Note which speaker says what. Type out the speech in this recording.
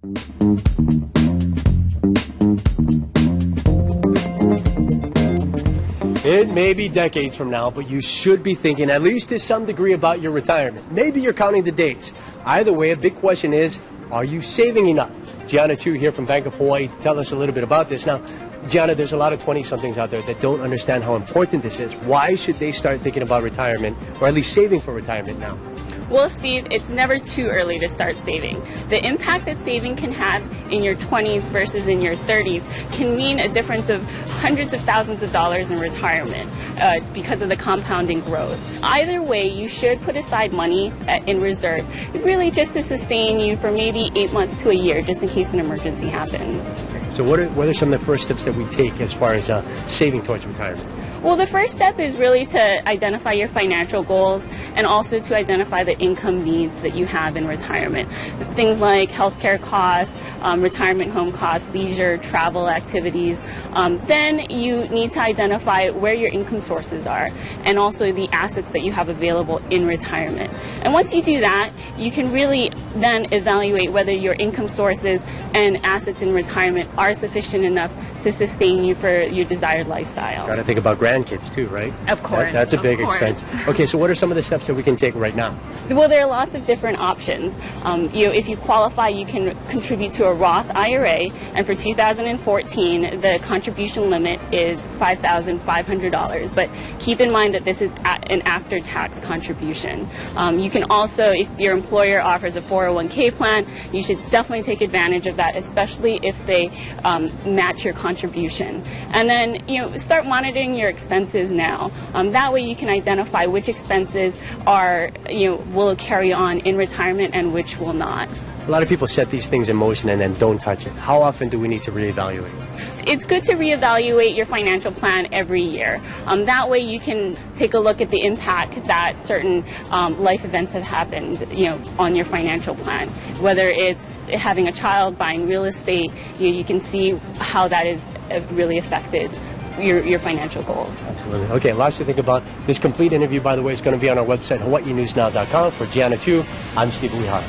Speaker 1: It may be decades from now, but you should be thinking at least to some degree about your retirement. Maybe you're counting the days. Either way, a big question is, are you saving enough? Gianna Chu here from Bank of Hawaii to tell us a little bit about this. Now, Gianna, there's a lot of 20-somethings out there that don't understand how important this is. Why should they start thinking about retirement, or at least saving for retirement now?
Speaker 2: Well, Steve, it's never too early to start saving. The impact that saving can have in your 20s versus in your 30s can mean a difference of hundreds of thousands of dollars in retirement because of the compounding growth. Either way, you should put aside money in reserve, really just to sustain you for maybe 8 months to a year, just in case an emergency happens.
Speaker 1: So what are some of the first steps that we take as far as saving towards retirement?
Speaker 2: Well, the first step is really to identify your financial goals and also to identify the income needs that you have in retirement. Things like healthcare costs, retirement home costs, leisure, travel activities. Then you need to identify where your income sources are and also the assets that you have available in retirement. And once you do that, you can really then evaluate whether your income sources and assets in retirement are sufficient enough to sustain you for your desired lifestyle.
Speaker 1: Got to think about grandkids too, right?
Speaker 2: Of course.
Speaker 1: That's a big expense. Okay, so what are some of the steps that we can take right now?
Speaker 2: Well, there are lots of different options. If you qualify, you can contribute to a Roth IRA, and for 2014, the contribution limit is $5,500. But keep in mind that this is an after-tax contribution. You can also, if your employer offers a 401k plan, you should definitely take advantage of that, especially if they match your contribution. And then, start monitoring your expenses now. That way you can identify which expenses are, will carry on in retirement and which will not.
Speaker 1: A lot of people set these things in motion and then don't touch it. How often do we need to reevaluate?
Speaker 2: It's good to reevaluate your financial plan every year. That way you can take a look at the impact that certain life events have happened, on your financial plan. Whether it's having a child, buying real estate, you can see how that has really affected your financial goals.
Speaker 1: Absolutely. Okay, lots to think about. This complete interview, by the way, is going to be on our website, hawaiinewsnow.com. For Gianna Chu, I'm Steve Weehart.